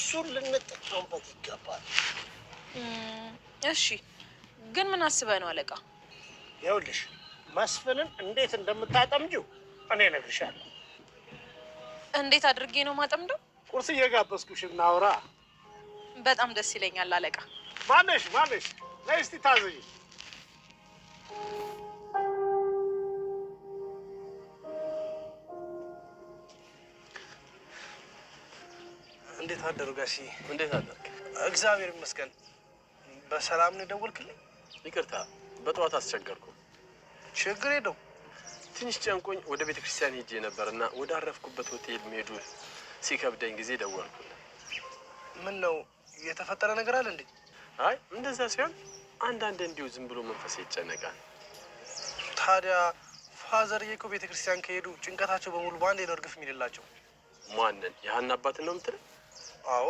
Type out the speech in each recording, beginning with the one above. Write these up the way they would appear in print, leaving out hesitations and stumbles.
እሱን ልንጠቀምበት ይገባል። እሺ ግን ምን አስበህ ነው አለቃ? ይኸውልሽ መስፍንን እንዴት እንደምታጠምጂው እኔ እነግርሻለሁ። እንዴት አድርጌ ነው ማጠምደው? ቁርስ እየጋበዝኩሽ እናውራ። በጣም ደስ ይለኛል አለቃ። ማነሽ ነይ እስቲ ታዘዥ። እንዴት አደሩ ጋሺ? እንዴት አደርክ? እግዚአብሔር ይመስገን። በሰላም ነው የደወልክልኝ? ይቅርታ በጠዋት አስቸገርኩ። ችግር የለው። ትንሽ ጨንቆኝ ወደ ቤተ ክርስቲያን ሄጄ ነበርና ወደ አረፍኩበት ሆቴል መሄዱ ሲከብደኝ ጊዜ ደወልኩልህ። ምን ነው የተፈጠረ ነገር አለ እንዴ? አይ እንደዛ ሲሆን አንዳንድ እንዲሁ ዝም ብሎ መንፈስ ይጨነቃል። ታዲያ ፋዘርዬ እኮ ቤተ ክርስቲያን ከሄዱ ጭንቀታቸው በሙሉ በአንዴ ነው እርግፍ የሚልላቸው። ማንን? ያህን አባትን ነው የምትለው? አዎ።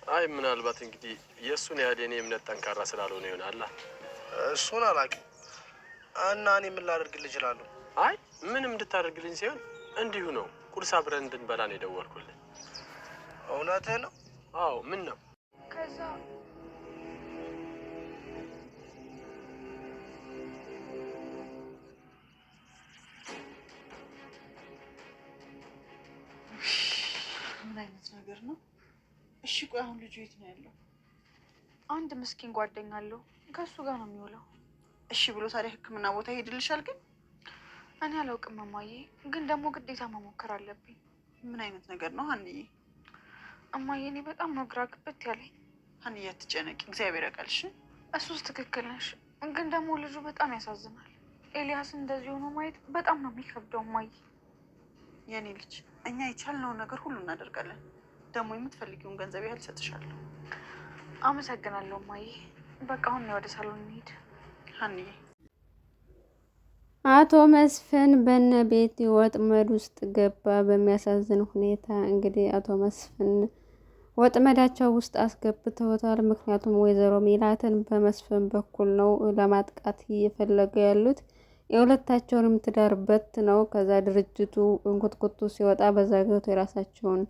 አይ ምናልባት እንግዲህ የእሱን ያህል የኔ እምነት ጠንካራ ስላልሆነ ይሆናል። እሱን አላውቅም። እና እኔ ምን ላደርግልህ እችላለሁ? አይ ምንም እንድታደርግልኝ ሲሆን እንዲሁ ነው። ቁርስ አብረን እንድንበላ ነው የደወልኩልህ። እውነትህ ነው? አዎ። ምን ነው? ከዛ ምን አይነት ነገር ነው? እሺ ቆይ አሁን ልጁ የት ነው ያለው? አንድ ምስኪን ጓደኛ አለው፣ ከሱ ጋር ነው የሚውለው። እሺ ብሎ ታዲያ ሕክምና ቦታ ይሄድልሻል? ግን እኔ አላውቅም እማዬ፣ ግን ደግሞ ግዴታ መሞከር አለብኝ። ምን አይነት ነገር ነው ሀንዬ? እማዬ እኔ በጣም ነው ግራ ግብት ያለኝ። ሀንዬ አትጨነቂ፣ እግዚአብሔር ያውቃልሽ። እሱስ ትክክል ነሽ፣ ግን ደግሞ ልጁ በጣም ያሳዝናል። ኤልያስ እንደዚህ ሆኖ ማየት በጣም ነው የሚከብደው እማዬ። የኔ ልጅ እኛ የቻልነውን ነገር ሁሉ እናደርጋለን። ደግሞ የምትፈልጊውን ገንዘብ ያህል እሰጥሻለሁ። አመሰግናለሁ እማዬ። በቃ አሁን ወደ ሳሎን እንሂድ። ሀንዬ አቶ መስፍን በነ ቤቲ ወጥመድ ውስጥ ገባ። በሚያሳዝን ሁኔታ እንግዲህ አቶ መስፍን ወጥመዳቸው ውስጥ አስገብተውታል። ምክንያቱም ወይዘሮ ሜላትን በመስፍን በኩል ነው ለማጥቃት እየፈለገ ያሉት። የሁለታቸውንም ትዳር በት ነው። ከዛ ድርጅቱ እንኩትኩቱ ሲወጣ በዛ ገብቶ የራሳቸውን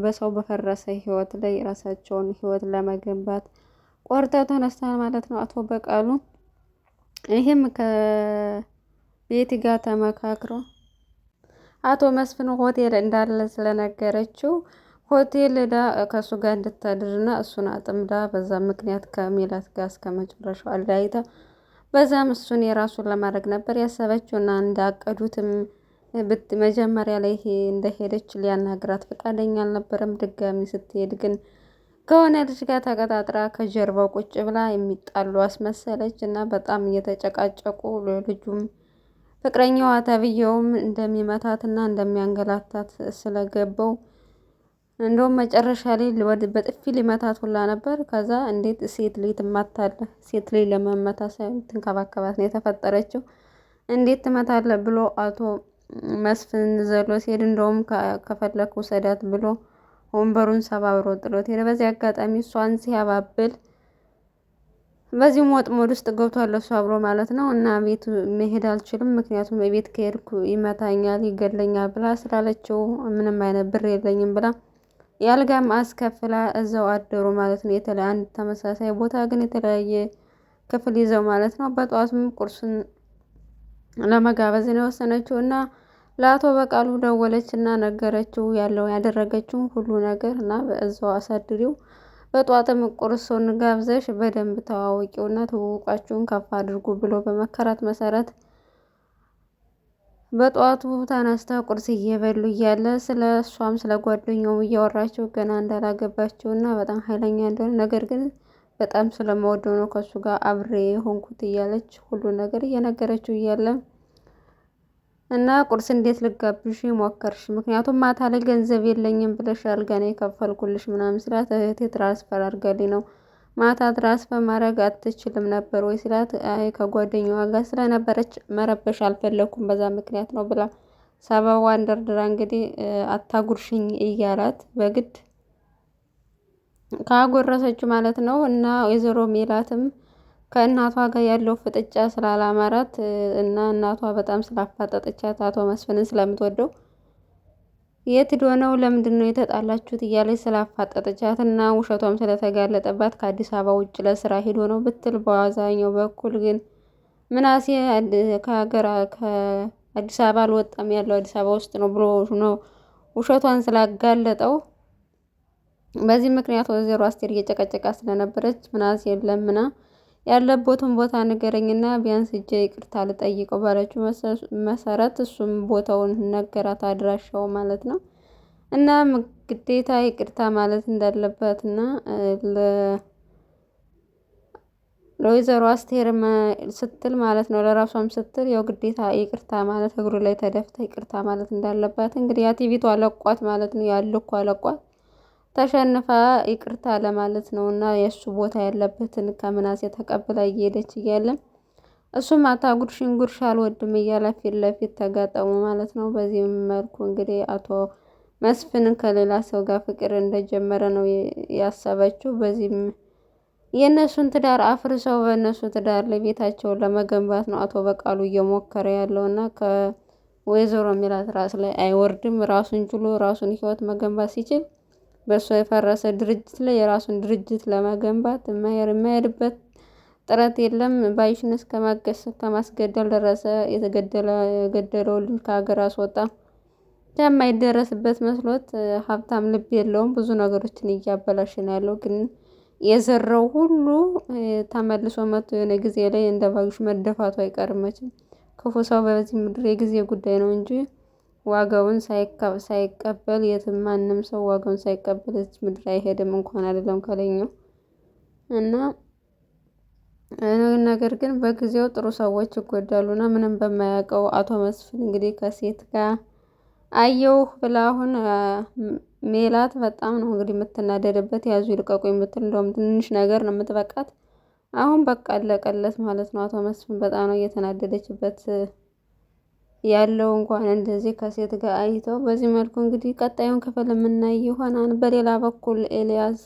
በሰው በፈረሰ ህይወት ላይ የራሳቸውን ህይወት ለመገንባት ቆርጠው ተነስተዋል ማለት ነው አቶ በቃሉ። ይህም ከቤቲ ጋር ተመካክሮ አቶ መስፍን ሆቴል እንዳለ ስለነገረችው ሆቴል ዳ ከእሱ ጋር እንድታድርና እሱን አጥምዳ በዛ ምክንያት ከሜላት ጋር እስከ መጨረሻው አለያይታ በዛም እሱን የራሱን ለማድረግ ነበር ያሰበችው እና እንዳቀዱትም መጀመሪያ ላይ እንደሄደች ሊያናግራት ፈቃደኛ አልነበረም። ድጋሚ ስትሄድ ግን ከሆነ ልጅ ጋር ተቀጣጥራ ከጀርባው ቁጭ ብላ የሚጣሉ አስመሰለች እና በጣም እየተጨቃጨቁ ልጁም ፍቅረኛዋ ተብዬውም እንደሚመታትና እንደሚያንገላታት ስለገባው እንደውም መጨረሻ ላይ በጥፊ ሊመታት ሁላ ነበር። ከዛ እንዴት ሴት ልጅ ትማታለህ? ሴት ልጅ ለመመታ ሳይሆን ትንከባከባት ነው የተፈጠረችው፣ እንዴት ትመታለህ ብሎ አቶ መስፍን ዘሎ ሲሄድ እንደውም ከፈለክ ውሰዳት ብሎ ወንበሩን ሰባብሮ ጥሎት ሄደ። በዚህ አጋጣሚ እሷን ሲያባብል በዚህም ወጥመድ ውስጥ ገብቷል እሱ አብሮ ማለት ነው። እና ቤት መሄድ አልችልም ምክንያቱም ቤት ከሄድኩ ይመታኛል ይገለኛል ብላ ስላለችው ምንም አይነት ብር የለኝም ብላ ያልጋም አስከፍላ እዛው አደሩ ማለት ነው። አንድ ተመሳሳይ ቦታ ግን የተለያየ ክፍል ይዘው ማለት ነው። በጠዋቱም ቁርሱን ለመጋበዝ ነው የወሰነችው እና ለአቶ በቃሉ ደወለች እና ነገረችው ያለው ያደረገችው ሁሉ ነገር እና በእዛው አሳድሪው በጠዋትም ቁርሱን ጋብዘሽ በደንብ ተዋወቂውና ትውውቃችሁን ከፍ አድርጉ ብሎ በመከራት መሰረት በጠዋቱ ተነስታ ቁርስ እየበሉ እያለ ስለ እሷም ስለ ጓደኛው እያወራቸው ገና እንዳላገባቸውና በጣም ኃይለኛ እንደሆነ ነገር ግን በጣም ስለመወደው ነው ከሱ ጋር አብሬ ሆንኩት እያለች ሁሉ ነገር እየነገረችው እያለ እና ቁርስ እንዴት ልጋብሽ ሞከርሽ? ምክንያቱም ማታ ላይ ገንዘብ የለኝም ብለሻል ገና የከፈልኩልሽ ምናምን ስላት እህቴ ትራንስፈር አድርጋልኝ ነው ማታ ትራንስፈር ማድረግ አትችልም ነበር ወይ ስላት አይ ከጓደኛዋ ጋር ስለነበረች መረበሽ አልፈለኩም በዛ ምክንያት ነው ብላ ሰበቧን ደርድራ እንግዲህ አታጉርሽኝ እያላት በግድ ካጎረሰችው ማለት ነው። እና ወይዘሮ ሜላትም ከእናቷ ጋር ያለው ፍጥጫ ስላላማራት እና እናቷ በጣም ስላፋጠጠቻት አቶ መስፍንን ስለምትወደው የት ሄዶ ነው? ለምንድን ነው የተጣላችሁት? እያለች ስላፋጠጠቻት እና ውሸቷም ስለተጋለጠባት ከአዲስ አበባ ውጭ ለስራ ሄዶ ነው ብትል፣ በአብዛኛው በኩል ግን ምናሴ ከአዲስ አበባ አልወጣም ያለው አዲስ አበባ ውስጥ ነው ብሎ ነው ውሸቷን ስላጋለጠው። በዚህ ምክንያት ወይዘሮ አስቴር እየጨቀጨቃ ስለነበረች ምናሴ ለምና ያለበትን ቦታ ንገረኝና ቢያንስ እጄ ይቅርታ ልጠይቀው ባለችው መሰረት እሱም ቦታውን ነገራት፣ አድራሻው ማለት ነው። እናም ግዴታ ይቅርታ ማለት እንዳለባት እና ለወይዘሮ አስቴር ስትል ማለት ነው፣ ለራሷም ስትል ያው ግዴታ ይቅርታ ማለት እግሩ ላይ ተደፍታ ይቅርታ ማለት እንዳለባት እንግዲህ ያ ቲቪቷ አለቋት ማለት ነው። ያልኩ አለቋት ተሸንፋ ይቅርታ ለማለት ነው እና የእሱ ቦታ ያለበትን ከምናሴ ተቀብላ እየሄደች እያለ እሱም አታጉርሽን ጉርሽ አልወድም እያለ ፊት ለፊት ተጋጠሙ ማለት ነው። በዚህም መልኩ እንግዲህ አቶ መስፍንን ከሌላ ሰው ጋር ፍቅር እንደጀመረ ነው ያሰበችው። በዚህም የእነሱን ትዳር አፍርሰው በእነሱ ትዳር ላይ ቤታቸውን ለመገንባት ነው አቶ በቃሉ እየሞከረ ያለው እና ከወይዘሮ ሜላት ራስ ላይ አይወርድም። ራሱን ችሎ ራሱን ህይወት መገንባት ሲችል በእሱ የፈረሰ ድርጅት ላይ የራሱን ድርጅት ለመገንባት የማይሄድበት ጥረት የለም። ባይሽን ከማስገደል ደረሰ። የገደለው ልጅ ከሀገር አስወጣ። የማይደረስበት መስሎት ሀብታም ልብ የለውም። ብዙ ነገሮችን እያበላሽ ነው ያለው። ግን የዘራው ሁሉ ተመልሶ መጥቶ የሆነ ጊዜ ላይ እንደ ባዩሽ መደፋቱ አይቀርም መቼም። ክፉ ሰው በዚህ ምድር የጊዜ ጉዳይ ነው እንጂ ዋጋውን ሳይቀበል የትም ማንም ሰው ዋጋውን ሳይቀበል እዚህ ምድር አይሄድም፣ እንኳን አይደለም ከላይኛው እና ነገር ግን በጊዜው ጥሩ ሰዎች ይጎዳሉና ምንም በማያውቀው አቶ መስፍን እንግዲህ ከሴት ጋር አየው ብላ አሁን ሜላት በጣም ነው እንግዲህ የምትናደድበት። ያዙ ይልቀቁ የምትል እንደውም ትንሽ ነገር ነው የምትበቃት። አሁን በቃ አለቀለት ማለት ነው። አቶ መስፍን በጣም ነው እየተናደደችበት ያለው እንኳን እንደዚህ ከሴት ጋር አይተው። በዚህ መልኩ እንግዲህ ቀጣዩን ክፍል የምናይ ይሆናል። በሌላ በኩል ኤልያስ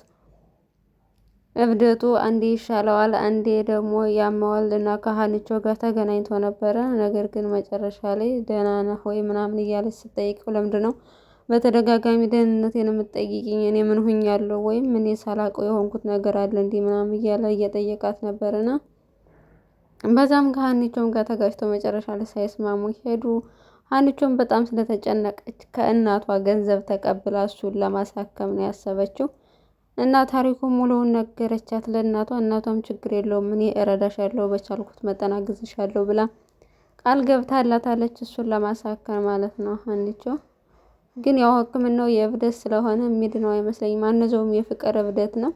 እብደቱ አንዴ ይሻለዋል፣ አንዴ ደግሞ ያመዋል እና ከሀኒቾ ጋር ተገናኝቶ ነበረ። ነገር ግን መጨረሻ ላይ ደህና ነህ ወይ ምናምን እያለች ስጠይቀው ለምንድን ነው በተደጋጋሚ ደህንነቴን የምትጠይቂኝ? እኔ ምን ሁኛለሁ ወይም እኔ ሳላውቀው የሆንኩት ነገር አለ እንዲህ ምናምን እያለ እየጠየቃት ነበርና በዛም ከሀኒቾም ጋር ተጋጭተው መጨረሻ ላይ ሳይስማሙ ሄዱ። ሀኒቾም በጣም ስለተጨነቀች ከእናቷ ገንዘብ ተቀብላ እሱን ለማሳከም ነው ያሰበችው እና ታሪኩን ሙሉውን ነገረቻት ለእናቷ። እናቷም ችግር የለውም እኔ እረዳሻለሁ፣ በቻልኩት መጠን አግዝሻለሁ ብላ ቃል ገብታላታለች እሱን ለማሳከም ማለት ነው። ሀኒቾ ግን ያው ሕክምናው የእብደት ስለሆነ የሚድነው አይመስለኝም። አንዘውም የፍቅር እብደት ነው።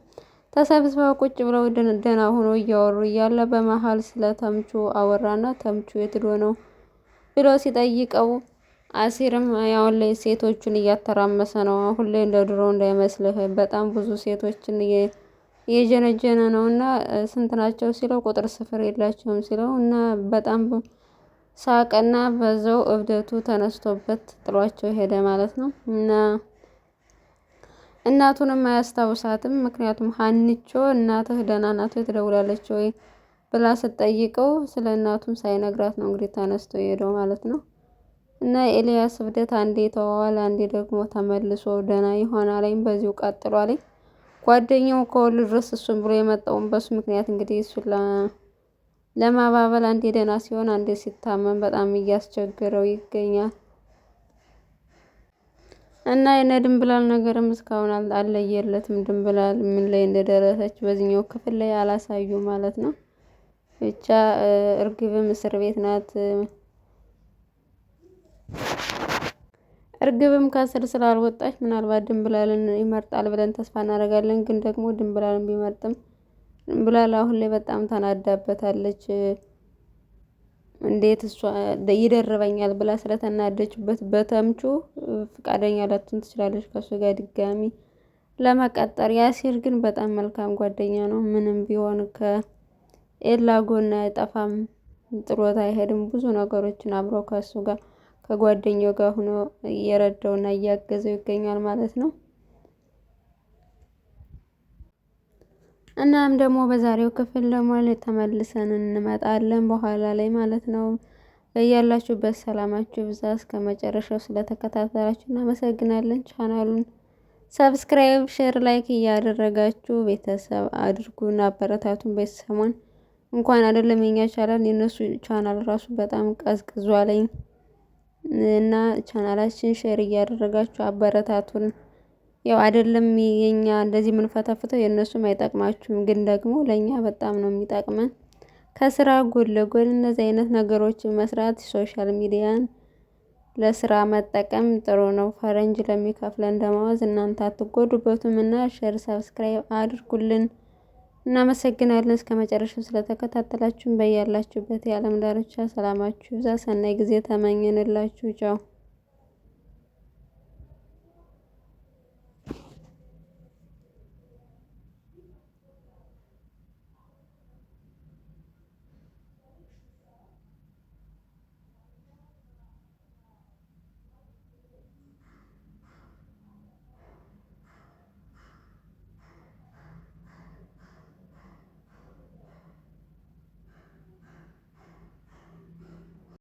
ተሰብስበው ቁጭ ብለው ደህና ሆኖ እያወሩ እያለ በመሀል ስለ ተምቹ አወራና ተምቹ የት ሄዶ ነው ብሎ ሲጠይቀው አሲርም ያውን ላይ ሴቶቹን እያተራመሰ ነው። አሁን ላይ እንደ ድሮ እንዳይመስልህ በጣም ብዙ ሴቶችን እየጀነጀነ ነው እና ስንት ናቸው ሲለው ቁጥር ስፍር የላቸውም ሲለው እና በጣም ሳቀና በዛው እብደቱ ተነስቶበት ጥሏቸው ሄደ ማለት ነው። እና እናቱንም አያስታውሳትም። ምክንያቱም ሀኒቾ እናትህ ደህና ናት ወይ ትደውላለች ወይ ብላ ስትጠይቀው ስለ እናቱም ሳይነግራት ነው እንግዲህ ተነስቶ የሄደው ማለት ነው። እና ኤልያስ እብደት አንዴ ተዋዋል፣ አንዴ ደግሞ ተመልሶ ደህና ይሆናል። በዚሁ ቀጥሏል። ጓደኛው ከወሉ ድረስ እሱን ብሎ የመጣውን በሱ ምክንያት እንግዲህ እሱን ለማባበል አንዴ ደህና ሲሆን አንዴ ሲታመም በጣም እያስቸገረው ይገኛል። እና የነ ድንብላል ነገርም እስካሁን አልለየለትም። ድንብላል ምን ላይ እንደደረሰች በዚህኛው ክፍል ላይ አላሳዩ ማለት ነው። ብቻ እርግብም እስር ቤት ናት። እርግብም ከእስር ስላልወጣች ምናልባት ድንብላልን ይመርጣል ብለን ተስፋ እናደርጋለን። ግን ደግሞ ድንብላልን ቢመርጥም ድንብላል አሁን ላይ በጣም ተናዳበታለች። እንዴት እሷ ይደርበኛል ብላ ስለተናደችበት በተምቹ ፍቃደኛ ላትሆን ትችላለች ከሱ ጋር ድጋሚ ለመቀጠር። ያሲር ግን በጣም መልካም ጓደኛ ነው። ምንም ቢሆን ከኤላ ጎን አይጠፋም፣ ጥሎት አይሄድም። ብዙ ነገሮችን አብረው ከሱ ጋር ከጓደኛው ጋር ሆኖ እየረዳውና እያገዘው ይገኛል ማለት ነው። እናም ደግሞ በዛሬው ክፍል ደግሞ ተመልሰን እንመጣለን በኋላ ላይ ማለት ነው። በያላችሁበት ሰላማችሁ ብዛ። እስከ መጨረሻው ስለተከታተላችሁ እናመሰግናለን። ቻናሉን ሰብስክራይብ፣ ሼር፣ ላይክ እያደረጋችሁ ቤተሰብ አድርጉን፣ አበረታቱን። ቤተሰቡን እንኳን አይደለም የኛ ቻናል የነሱ ቻናል ራሱ በጣም ቀዝቅዟለኝ እና ቻናላችን ሼር እያደረጋችሁ አበረታቱን። ያው አይደለም የኛ እንደዚህ የምንፈተፍተው የነሱም አይጠቅማችሁም፣ ግን ደግሞ ለኛ በጣም ነው የሚጠቅመን። ከስራ ጎን ለጎን እነዚህ አይነት ነገሮችን መስራት ሶሻል ሚዲያን ለስራ መጠቀም ጥሩ ነው። ፈረንጅ ለሚከፍለን ደመወዝ እናንተ አትጎዱበትም እና ሼር ሰብስክራይብ አድርጉልን። እናመሰግናለን እስከ መጨረሻው ስለተከታተላችሁን። በያላችሁበት የዓለም ዳርቻ ሰላማችሁ ይብዛ። ሰናይ ጊዜ ተመኘንላችሁ። ቻው